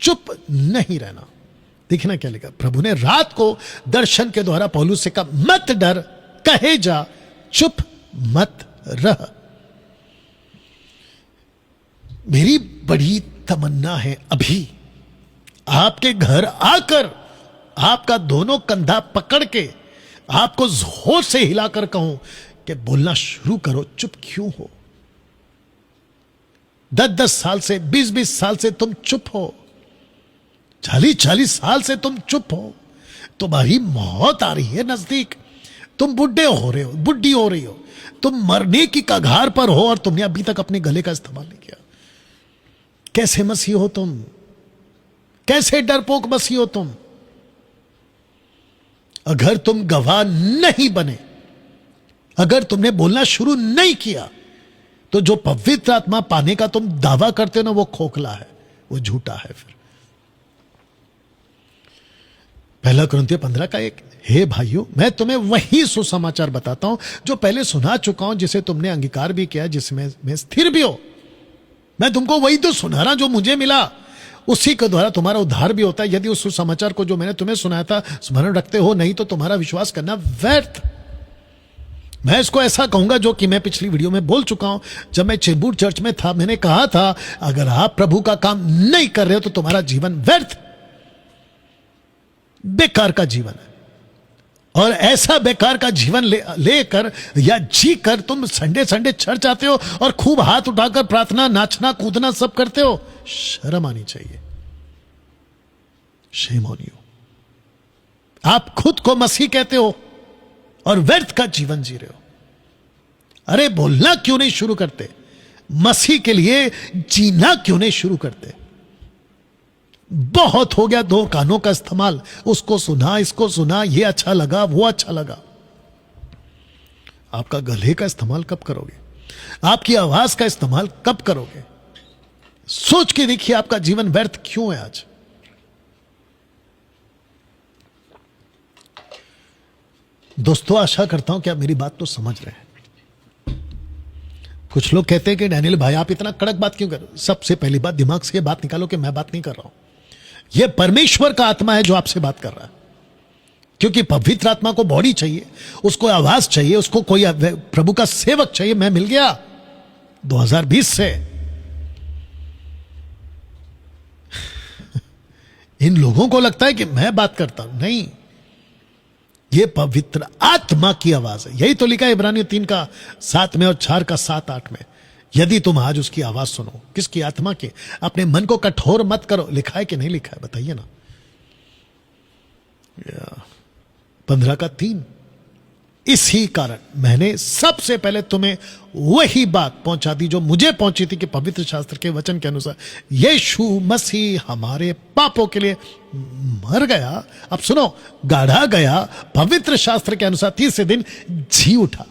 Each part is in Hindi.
चुप नहीं रहना। देखना क्या लिखा, प्रभु ने रात को दर्शन के द्वारा पौलुस से कहा, मत डर, कहे जा, चुप मत रह। मेरी बड़ी तमन्ना है अभी आपके घर आकर आपका दोनों कंधा पकड़ के आपको जोर से हिलाकर कहूं कि बोलना शुरू करो, चुप क्यों हो? 10-10 साल से, 20-20 साल से तुम चुप हो, 40-40 साल से तुम चुप हो। तुम्हारी मौत आ रही है नजदीक, तुम बुढ़े हो रहे हो, बुढ़ी हो रही हो, तुम मरने की कगार पर हो और तुमने अभी तक अपने गले का इस्तेमाल नहीं किया। कैसे मसीह हो तुम? कैसे डरपोक मसीह हो तुम? अगर तुम गवाह नहीं बने, अगर तुमने बोलना शुरू नहीं किया, तो जो पवित्र आत्मा पाने का तुम दावा करते हो ना, वो खोखला है, वो झूठा है। फिर 1 कुरिन्थियों 15 का 1, हे भाइयों, मैं तुम्हें वही सुसमाचार बताता हूं जो पहले सुना चुका हूं, जिसे तुमने अंगीकार भी किया, जिसमें मैं स्थिर भी हो। मैं तुमको वही तो सुना रहा जो मुझे मिला, उसी के द्वारा तुम्हारा उद्धार भी होता है। यदि उस सुसमाचार को जो मैंने तुम्हें सुनाया था स्मरण रखते हो, नहीं तो तुम्हारा विश्वास करना व्यर्थ। मैं इसको ऐसा कहूंगा जो कि मैं पिछली वीडियो में बोल चुका हूं। जब मैं चेंबूर चर्च में था, मैंने कहा था, अगर आप प्रभु का काम नहीं कर रहे हो तो तुम्हारा जीवन व्यर्थ, बेकार का जीवन है। और ऐसा बेकार का जीवन लेकर या जी कर तुम संडे संडे चर्च आते हो और खूब हाथ उठाकर प्रार्थना, नाचना, कूदना सब करते हो। शर्म आनी चाहिए। Shame on you. आप खुद को मसीह कहते हो और व्यर्थ का जीवन जी रहे हो। अरे बोलना क्यों नहीं शुरू करते? मसीह के लिए जीना क्यों नहीं शुरू करते? बहुत हो गया 2 कानों का इस्तेमाल, उसको सुना, इसको सुना, ये अच्छा लगा, वो अच्छा लगा। आपका गले का इस्तेमाल कब करोगे? आपकी आवाज का इस्तेमाल कब करोगे? सोच के देखिए आपका जीवन व्यर्थ क्यों है आज। दोस्तों, आशा करता हूं कि आप मेरी बात तो समझ रहे हैं। कुछ लोग कहते हैं कि डैनियल भाई आप इतना कड़क बात क्यों कर रहे हो? सबसे पहली बात, दिमाग से ये बात निकालो कि मैं बात नहीं कर रहा हूं। यह परमेश्वर का आत्मा है जो आपसे बात कर रहा है। क्योंकि पवित्र आत्मा को बॉडी चाहिए, उसको आवाज चाहिए, उसको कोई प्रभु का सेवक चाहिए। मैं मिल गया 2020 से। इन लोगों को लगता है कि मैं बात करता हूं, नहीं, यह पवित्र आत्मा की आवाज है। यही तो लिखा है इब्रानियों 3 का 7 में और 4 का 7-8 में। यदि तुम आज उसकी आवाज सुनो, किसकी? आत्मा के। अपने मन को कठोर मत करो। लिखा है कि नहीं लिखा है? बताइए ना। 15 का 3। इसी कारण मैंने सबसे पहले तुम्हें वही बात पहुंचा दी जो मुझे पहुंची थी कि पवित्र शास्त्र के वचन के अनुसार यीशु मसीह हमारे पापों के लिए मर गया। अब सुनो, गाढ़ा गया, पवित्र शास्त्र के अनुसार तीसरे दिन जी उठा।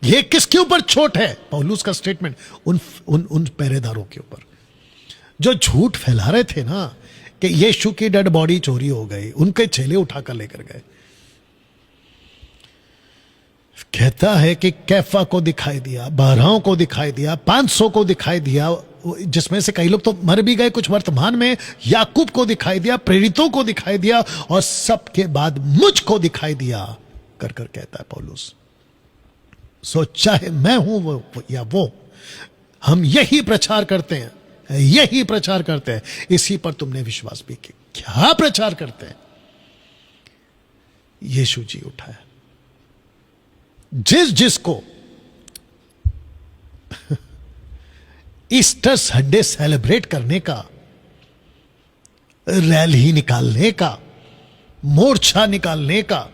यह किसके ऊपर चोट है? पौलुस का स्टेटमेंट उन पहरेदारों के ऊपर जो झूठ फैला रहे थे ना कि यीशु की डेड बॉडी चोरी हो गई। उनके चेले उठाकर लेकर गए। कहता है कि कैफा को दिखाई दिया, 12 को दिखाई दिया, 500 को दिखाई दिया, जिसमें से कई लोग तो मर भी गए, कुछ वर्तमान में। याकूब को दिखाई दिया, प्रेरितों को दिखाई दिया, और सबके बाद मुझको दिखाई दिया कर कर कहता है पौलुस। सो चाहे मैं हूं वो या वो, हम यही प्रचार करते हैं, यही प्रचार करते हैं। इसी पर तुमने विश्वास भी किया। क्या प्रचार करते हैं? यीशु जी उठा है। जिसको ईस्टर संडे सेलिब्रेट करने का, रैली निकालने का, मोर्चा निकालने का,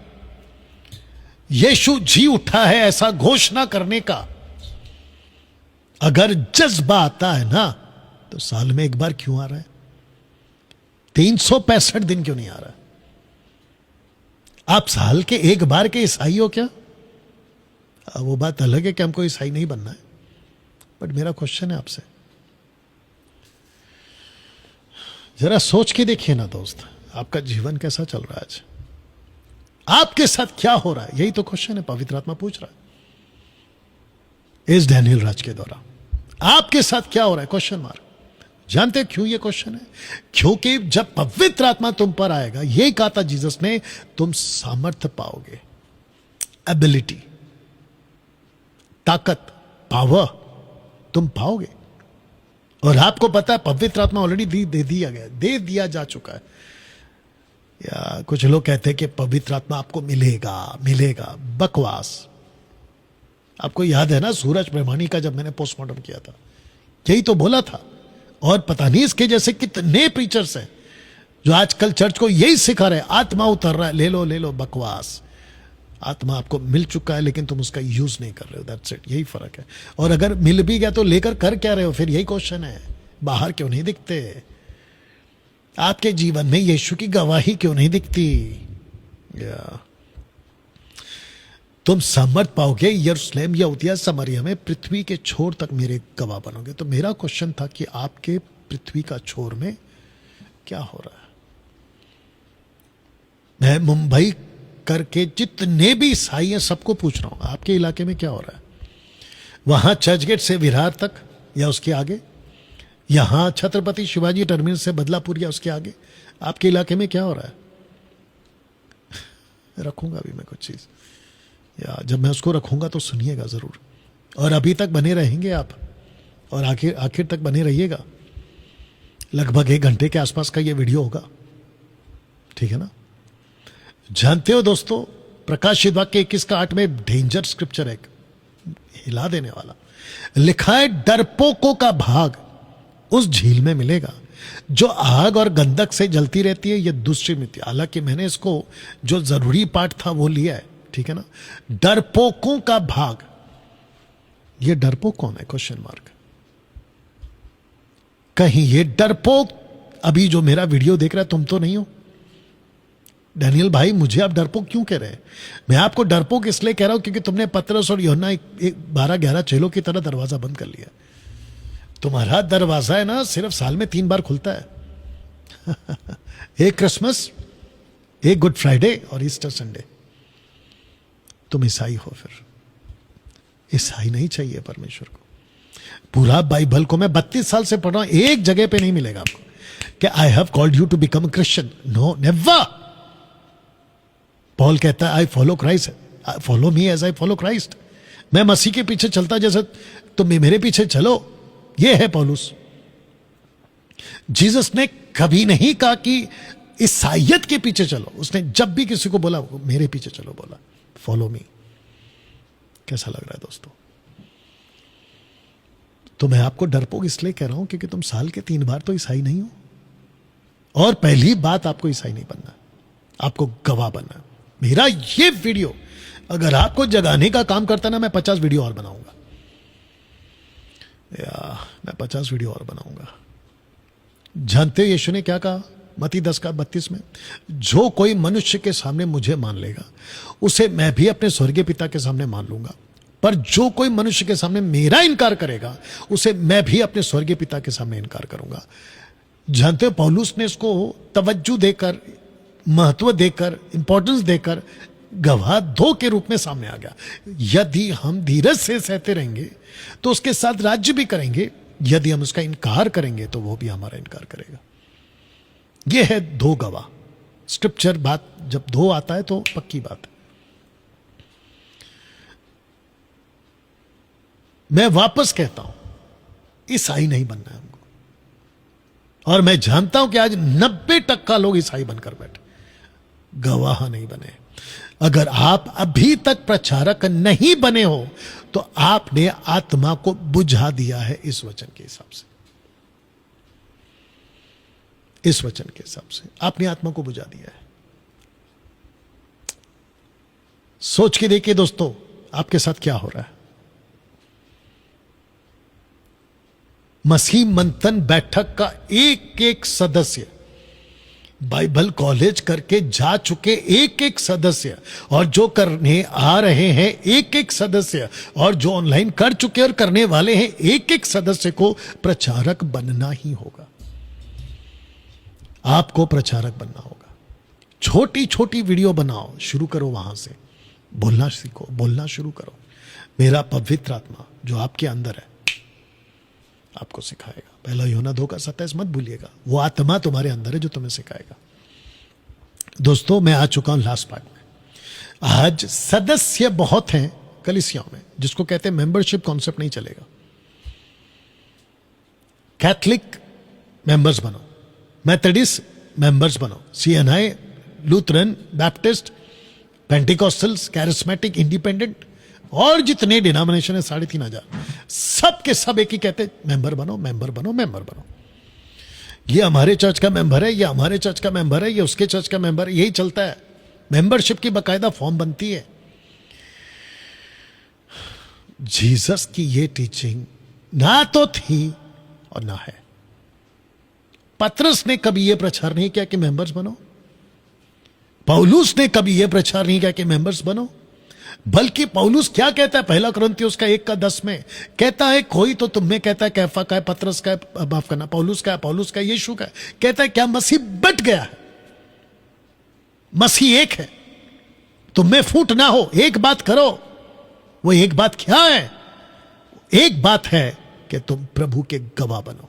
यीशु जी उठा है ऐसा घोषणा करने का अगर जज्बा आता है ना, तो साल में एक बार क्यों आ रहा है? 365 दिन क्यों नहीं आ रहा? आप साल के एक बार के ईसाई हो क्या? वो बात अलग है कि हमको ईसाई नहीं बनना है, बट मेरा क्वेश्चन है आपसे, जरा सोच के देखिए ना दोस्त, आपका जीवन कैसा चल रहा है आज? आपके साथ क्या हो रहा है? यही तो क्वेश्चन है, पवित्र आत्मा पूछ रहा है इस डैनियल राज के द्वारा। आपके साथ क्या हो रहा है? Question mark. जानते क्यों ये क्वेश्चन है? क्योंकि जब पवित्र आत्मा तुम पर आएगा, यही कहा था जीसस ने, तुम सामर्थ्य पाओगे, एबिलिटी, ताकत, पावर तुम पाओगे। और आपको पता है पवित्र आत्मा ऑलरेडी दे दिया जा चुका है। या कुछ लोग कहते हैं कि पवित्र आत्मा आपको मिलेगा। बकवास। आपको याद है ना सूरज प्रमाणी का जब मैंने पोस्टमार्टम किया था, यही तो बोला था। और पता नहीं इसके जैसे कितने प्रीचर्स हैं जो आजकल चर्च को यही सिखा रहे हैं, आत्मा उतर रहा है, ले लो। बकवास। आत्मा आपको मिल चुका है लेकिन तुम उसका यूज नहीं कर रहे हो, दैट्स इट। यही फर्क है। और अगर मिल भी गया तो लेकर कर क्या रहे हो? फिर यही क्वेश्चन है, बाहर क्यों नहीं दिखते? आपके जीवन में यीशु की गवाही क्यों नहीं दिखती? तुम सामर्थ पाओगे, यरूशलेम, यहूदिया, समरिया में पृथ्वी के छोर तक मेरे गवाह बनोगे। तो मेरा क्वेश्चन था कि आपके पृथ्वी का छोर में क्या हो रहा है? मैं मुंबई करके जितने भी ईसाई हैं सबको पूछ रहा हूं, आपके इलाके में क्या हो रहा है? वहां चर्चगेट से विरार तक या उसके आगे, यहां छत्रपति शिवाजी टर्मिनस से बदलापुर या उसके आगे, आपके इलाके में क्या हो रहा है? रखूंगा अभी मैं कुछ चीज, या जब मैं उसको रखूंगा तो सुनिएगा जरूर। और अभी तक बने रहेंगे आप, और आखिर तक बने रहिएगा। लगभग 1 घंटे के आसपास का ये वीडियो होगा, ठीक है ना? जानते हो दोस्तों, प्रकाशित वाक्य 21:8 में डेंजर स्क्रिप्चर है, हिला देने वाला। लिखा है, डरपोकों का भाग उस झील में मिलेगा जो आग और गंधक से जलती रहती है। यह दूसरी मृत्यु। हालांकि मैंने इसको जो जरूरी पार्ट था वो लिया है, ठीक है ना? डरपोकों का भाग। ये डरपोक कौन है? Question mark. कहीं ये डरपोक अभी जो मेरा वीडियो देख रहा है तुम तो नहीं हो? डैनियल भाई, मुझे आप डरपोक क्यों कह रहे हैं? मैं आपको डरपोक इसलिए कह रहा हूं क्योंकि तुमने पतरस और यूहन्ना 12-11 चेलों की तरह दरवाजा बंद कर लिया। तुम्हारा दरवाजा है ना, सिर्फ साल में 3 बार खुलता है। एक क्रिसमस, एक गुड फ्राइडे और ईस्टर संडे। तुम ईसाई हो, फिर ईसाई नहीं चाहिए परमेश्वर को। पूरा बाइबल को मैं 32 साल से पढ़ रहा हूं, एक जगह पे नहीं मिलेगा आपको कि I have called you to become a Christian. No, never. Paul कहता है, I follow Christ, follow me as I follow Christ. मैं मसीह के पीछे चलता जैसे तुम मेरे पीछे चलो। ये है पौलुस। जीसस ने कभी नहीं कहा कि ईसाइयत के पीछे चलो। उसने जब भी किसी को बोला मेरे पीछे चलो, बोला फॉलो मी। कैसा लग रहा है दोस्तों? तो मैं आपको डरपोक इसलिए कह रहा हूं क्योंकि तुम साल के 3 बार तो ईसाई नहीं हो। और पहली बात, आपको ईसाई नहीं बनना, आपको गवाह बनना। मेरा ये वीडियो अगर आपको जगाने का काम करता ना, मैं 50 वीडियो और बनाऊंगा, या मैं 50 वीडियो और बनाऊंगा। जानते हो यीशु ने क्या कहा मत्ती 10:32 में? जो कोई मनुष्य के सामने मुझे मान लेगा उसे मैं भी अपने स्वर्गीय पिता के सामने मान लूंगा, पर जो कोई मनुष्य के सामने मेरा इनकार करेगा उसे मैं भी अपने स्वर्गीय पिता के सामने इनकार करूंगा। जानते हो पौलुस ने इसको तवज्जो देकर, महत्व देकर, इंपॉर्टेंस देकर गवाह 2 के रूप में सामने आ गया। यदि हम धीरज से सहते रहेंगे तो उसके साथ राज्य भी करेंगे, यदि हम उसका इनकार करेंगे तो वो भी हमारा इनकार करेगा। यह है 2 गवाह। स्क्रिप्चर बात जब 2 आता है तो पक्की बात है। मैं वापस कहता हूं, ईसाई नहीं बनना है हमको। और मैं जानता हूं कि आज 90% लोग ईसाई बनकर बैठे, गवाह नहीं बने। अगर आप अभी तक प्रचारक नहीं बने हो तो आपने आत्मा को बुझा दिया है इस वचन के हिसाब से। इस वचन के हिसाब से आपने आत्मा को बुझा दिया है। सोच के देखिए दोस्तों, आपके साथ क्या हो रहा है। मसीह मंथन बैठक का एक सदस्य, बाइबल कॉलेज करके जा चुके एक सदस्य, और जो करने आ रहे हैं एक सदस्य, और जो ऑनलाइन कर चुके और करने वाले हैं एक सदस्य को प्रचारक बनना ही होगा। आपको प्रचारक बनना होगा। छोटी छोटी वीडियो बनाओ, शुरू करो, वहां से बोलना सीखो, बोलना शुरू करो। मेरा पवित्र आत्मा जो आपके अंदर है आपको सिखाएगा। पहला यूहन्ना 2:27 मत भूलिएगा। वो आत्मा तुम्हारे अंदर है जो तुम्हें सिखाएगा। दोस्तों, मैं आ चुका हूं लास्ट पार्ट में। आज सदस्य बहुत हैं कलीसियाओं में, जिसको कहते हैं मेंबरशिप कॉन्सेप्ट नहीं चलेगा। कैथलिक मेंबर्स बनो, मेथोडिस्ट मेंबर्स बनो, CNI, Lutheran, Baptist, Pentecostals, charismatic, independent और जितने डिनोमिनेशन है 3,500, सब के सब एक ही कहते हैं मेंबर बनो, मेंबर बनो, मेंबर बनो। ये हमारे चर्च का मेंबर है, ये हमारे चर्च का मेंबर है, ये उसके चर्च का मेंबर है, यही चलता है। मेंबरशिप की बकायदा फॉर्म बनती है। जीसस की ये टीचिंग ना तो थी और ना है। पतरस ने कभी यह प्रचार नहीं किया कि मेंबर्स बनो। पौलुस ने कभी यह प्रचार नहीं किया कि मेंबर्स बनो। बल्कि पौलुस क्या कहता है, 1 कुरिन्थियों 1:10 में कहता है, कोई तो तुम में कहता है कैफा का है, पतरस का है, माफ करना, पौलुस का है, पौलुस का है, यीशु का है। कहता है क्या मसीह बट गया है? मसीह एक है, तुम में फूट ना हो, एक बात करो। वो एक बात क्या है? एक बात है कि तुम प्रभु के गवाह बनो।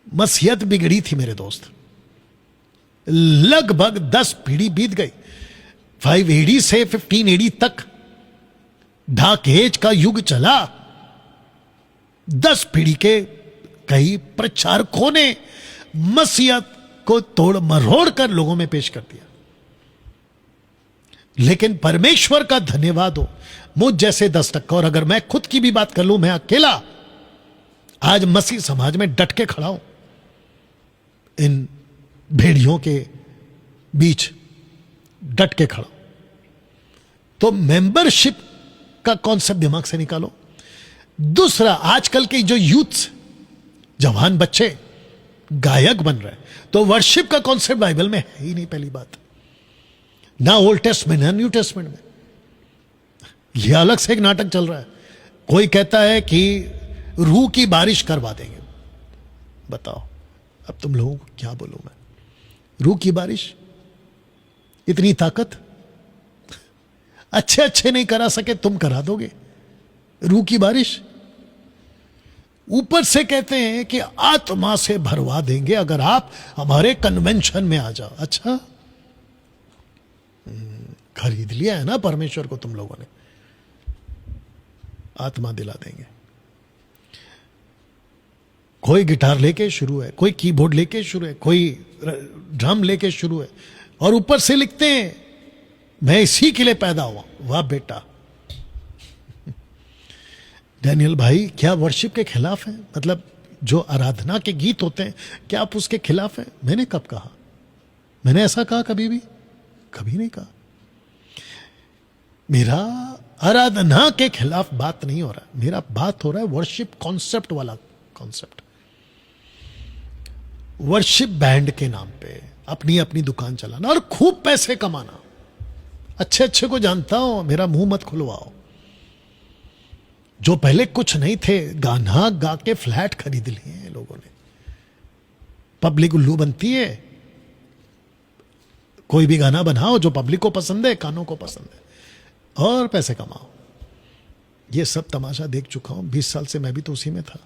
मसीहत बिगड़ी थी मेरे दोस्त, लगभग 10 पीढ़ी बीत गई। 5 AD से 15 AD तक डार्क एज का युग चला। 10 पीढ़ी के कई प्रचारकों ने मसीहत को तोड़ मरोड़ कर लोगों में पेश कर दिया। लेकिन परमेश्वर का धन्यवाद हो, मुझ जैसे 10%, और अगर मैं खुद की भी बात कर लूं, मैं अकेला आज मसीह समाज में डट के खड़ा हूं। इन भेड़ियों के बीच डट के खड़ा। तो मेंबरशिप का कॉन्सेप्ट दिमाग से निकालो। दूसरा, आजकल के जो यूथ, जवान बच्चे गायक बन रहे हैं, तो वर्शिप का कॉन्सेप्ट बाइबल में है ही नहीं। पहली बात, ना ओल्ड टेस्टमेंट ना न्यू टेस्टमेंट में। यह अलग से एक नाटक चल रहा है। कोई कहता है कि रूह की बारिश करवा देंगे। बताओ, अब तुम लोगों को क्या बोलूं मैं? रूह की बारिश, इतनी ताकत? अच्छे अच्छे नहीं करा सके, तुम करा दोगे रूह की बारिश? ऊपर से कहते हैं कि आत्मा से भरवा देंगे अगर आप हमारे कन्वेंशन में आ जाओ। अच्छा, खरीद लिया है ना परमेश्वर को तुम लोगों ने। आत्मा दिला देंगे। कोई गिटार लेके शुरू है, कोई कीबोर्ड लेके शुरू है, कोई ड्रम लेके शुरू है, और ऊपर से लिखते हैं मैं इसी के लिए पैदा हुआ। वाह बेटा। डैनियल भाई, क्या वर्शिप के खिलाफ है? मतलब जो आराधना के गीत होते हैं, क्या आप उसके खिलाफ हैं? मैंने कब कहा? मैंने ऐसा कहा कभी भी? कभी नहीं कहा। मेरा आराधना के खिलाफ बात नहीं हो रहा, मेरा बात हो रहा है वर्शिप कॉन्सेप्ट वाला कॉन्सेप्ट। वर्शिप बैंड के नाम पे अपनी अपनी दुकान चलाना और खूब पैसे कमाना। अच्छे अच्छे को जानता हूं, मेरा मुंह मत खुलवाओ। जो पहले कुछ नहीं थे, गाना गा के फ्लैट खरीद लिए हैं लोगों ने। पब्लिक उल्लू बनती है। कोई भी गाना बनाओ जो पब्लिक को पसंद है, कानों को पसंद है, और पैसे कमाओ। ये सब तमाशा देख चुका हूं। 20 साल से मैं भी तो उसी में था।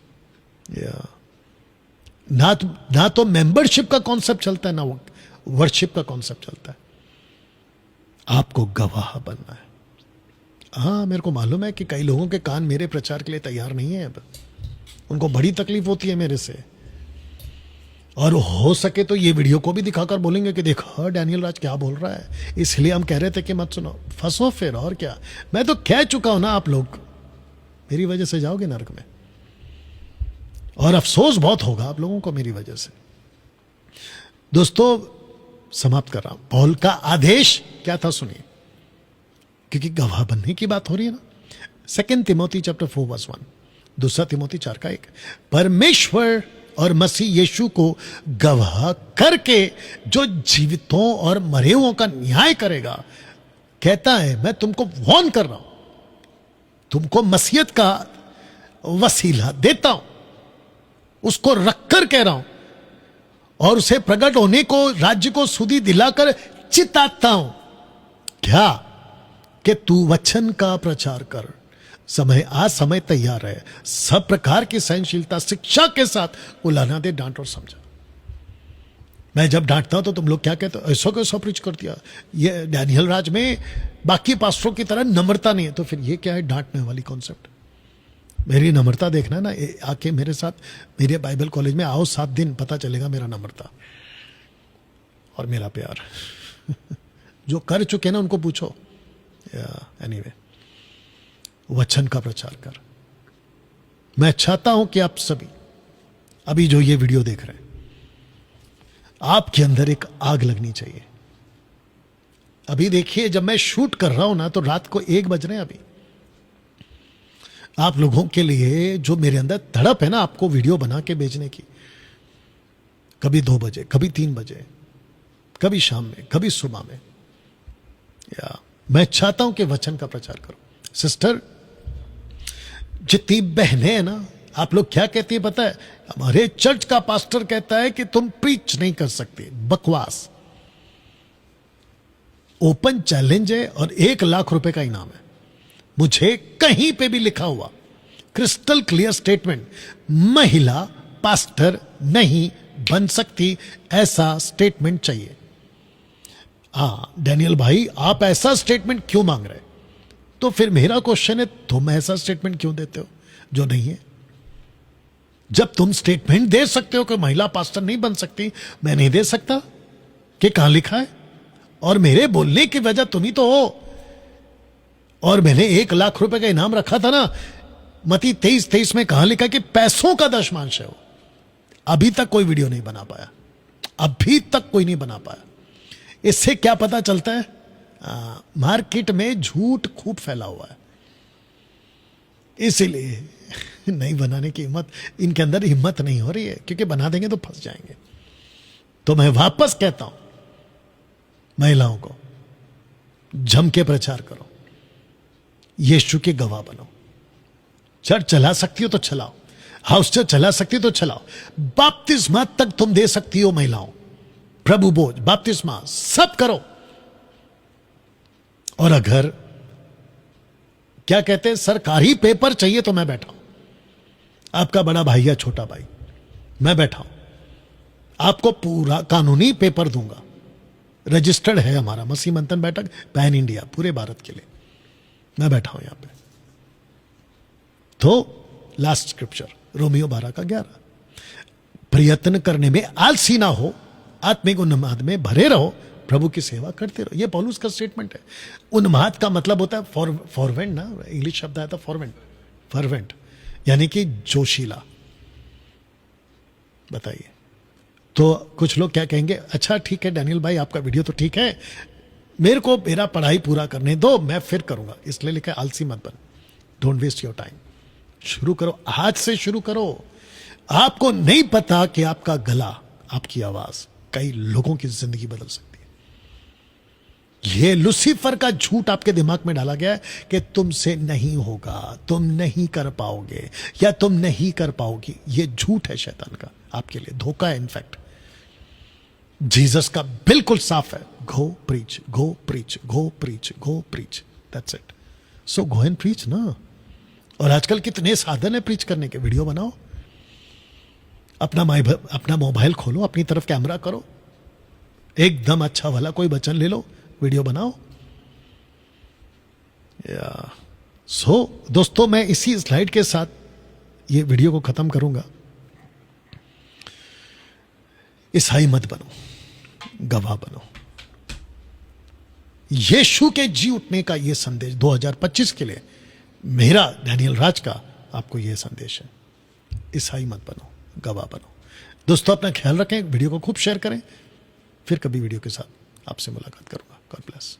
ना तो मेंबरशिप का कॉन्सेप्ट चलता है, ना वर्शिप का कॉन्सेप्ट चलता है। आपको गवाह बनना है। हाँ, मेरे को मालूम है कि कई लोगों के कान मेरे प्रचार के लिए तैयार नहीं है। अब उनको बड़ी तकलीफ होती है मेरे से, और हो सके तो ये वीडियो को भी दिखाकर बोलेंगे कि देखो डैनियल राज क्या बोल रहा है। इसलिए हम कह रहे थे कि मत सुनो, फंसो फिर। और क्या, मैं तो कह चुका हूं ना, आप लोग मेरी वजह से जाओगे नरक में, और अफसोस बहुत होगा आप लोगों को मेरी वजह से। दोस्तों, समाप्त कर रहा हूं। पौल का आदेश क्या था सुनिए, क्योंकि गवाह बनने की बात हो रही है ना। 2 तिमोथी चैप्टर 4:1, 2 तिमोथी 4:1, परमेश्वर और मसीह यीशु को गवाह करके जो जीवितों और मरे हुओं का न्याय करेगा, कहता है मैं तुमको वॉर्न कर रहा हूं, तुमको मसीहत का वसीला देता हूं, उसको रखकर कह रहा हूं, और उसे प्रकट होने को, राज्य को सुधि दिलाकर चिताता हूं। क्या? कि तू वचन का प्रचार कर, समय आज समय तैयार है, सब प्रकार की सहनशीलता शिक्षा के साथ उलाना दे, डांट और समझा। मैं जब डांटता हूं तो तुम लोग क्या कहते हो, ऐसा कैसा प्रीच कर दिया, ये डैनियल राज में बाकी पास्टरों की तरह नम्रता नहीं है। तो फिर ये क्या है डांटने वाली कॉन्सेप्ट? मेरी नम्रता देखना ना, आके मेरे साथ मेरे बाइबल कॉलेज में आओ 7 दिन, पता चलेगा मेरा नम्रता और मेरा प्यार। जो कर चुके ना उनको पूछो। एनीवे, वचन का प्रचार कर। मैं चाहता हूं कि आप सभी अभी जो ये वीडियो देख रहे हैं, आपके अंदर एक आग लगनी चाहिए। अभी देखिए, जब मैं शूट कर रहा हूं ना तो रात को 1 बज रहे हैं। अभी आप लोगों के लिए जो मेरे अंदर तड़प है ना आपको वीडियो बना के भेजने की, कभी 2 बजे, कभी 3 बजे, कभी शाम में, कभी सुबह में, या मैं चाहता हूं कि वचन का प्रचार करो। सिस्टर, जितनी बहनें हैं ना, आप लोग क्या कहती है पता है? हमारे चर्च का पास्टर कहता है कि तुम प्रीच नहीं कर सकते। बकवास। ओपन चैलेंज है और 1 लाख रुपए का इनाम है। मुझे कहीं पे भी लिखा हुआ क्रिस्टल क्लियर स्टेटमेंट, महिला पास्टर नहीं बन सकती, ऐसा स्टेटमेंट चाहिए। डैनियल भाई, आप ऐसा स्टेटमेंट क्यों मांग रहे? तो फिर मेरा क्वेश्चन है, तुम ऐसा स्टेटमेंट क्यों देते हो जो नहीं है? जब तुम स्टेटमेंट दे सकते हो कि महिला पास्टर नहीं बन सकती, मैं नहीं दे सकता कि कहां लिखा है? और मेरे बोलने की वजह तुम ही तो हो। और मैंने 1 लाख रुपए का इनाम रखा था ना, मती 23:23 में कहां लिखा कि पैसों का दशमांश है वो। अभी तक कोई वीडियो नहीं बना पाया, अभी तक कोई नहीं बना पाया। इससे क्या पता चलता है? मार्केट में झूठ खूब फैला हुआ है, इसीलिए नहीं बनाने की हिम्मत, इनके अंदर हिम्मत नहीं हो रही है, क्योंकि बना देंगे तो फंस जाएंगे। तो मैं वापस कहता हूं, महिलाओं को जम के प्रचार करो, यीशु के गवाह बनो। चर्च चला सकती हो तो चलाओ, हाउस चर्च चला सकती हो तो चलाओ, बपतिस्मा तक तुम दे सकती हो महिलाओं, प्रभु बोझ, बपतिस्मा सब करो। और अगर क्या कहते हैं सरकारी पेपर चाहिए तो मैं बैठा हूं, आपका बड़ा भाई या छोटा भाई, मैं बैठा हूं, आपको पूरा कानूनी पेपर दूंगा। रजिस्टर्ड है हमारा मसीह मंथन बैठक, पैन इंडिया, पूरे भारत के लिए मैं बैठा हूं यहां पे। तो लास्ट स्क्रिप्चर रोमियो 12:11, प्रयत्न करने में आलसी ना हो, आत्मिक उन्माद में भरे रहो, प्रभु की सेवा करते रहो। ये पौलुस का स्टेटमेंट है। उन्माद का मतलब होता है फॉरवेंट ना, इंग्लिश शब्द आया था फॉरवेंट, यानी कि जोशीला। बताइए, तो कुछ लोग क्या कहेंगे, अच्छा ठीक है डैनियल भाई, आपका वीडियो तो ठीक है, मेरे को मेरा पढ़ाई पूरा करने दो, मैं फिर करूंगा। इसलिए लिखा है आलसी मत बन, डोंट वेस्ट योर टाइम। शुरू करो, आज से शुरू करो। आपको नहीं पता कि आपका गला, आपकी आवाज कई लोगों की जिंदगी बदल सकती है। यह लूसीफर का झूठ आपके दिमाग में डाला गया है कि तुमसे नहीं होगा, तुम नहीं कर पाओगे या तुम नहीं कर पाओगी। यह झूठ है शैतान का, आपके लिए धोखा है। इनफैक्ट जीसस का बिल्कुल साफ है, go preach, go preach, go preach, go preach, that's it. So go and preach ना। और आजकल कितने साधन है प्रीच करने के। वीडियो बनाओ, अपना मोबाइल खोलो, अपनी तरफ कैमरा करो, एकदम अच्छा वाला कोई वचन ले लो, वीडियो बनाओ। दोस्तों, मैं इसी स्लाइड के साथ ये वीडियो को खत्म करूंगा। ईसाई मत बनो, गवाह बनो। यीशु के जी उठने का यह संदेश 2025 के लिए मेरा, डैनियल राज का, आपको यह संदेश है। ईसाई मत बनो, गवाह बनो। दोस्तों, अपना ख्याल रखें, वीडियो को खूब शेयर करें। फिर कभी वीडियो के साथ आपसे मुलाकात करूंगा। God bless.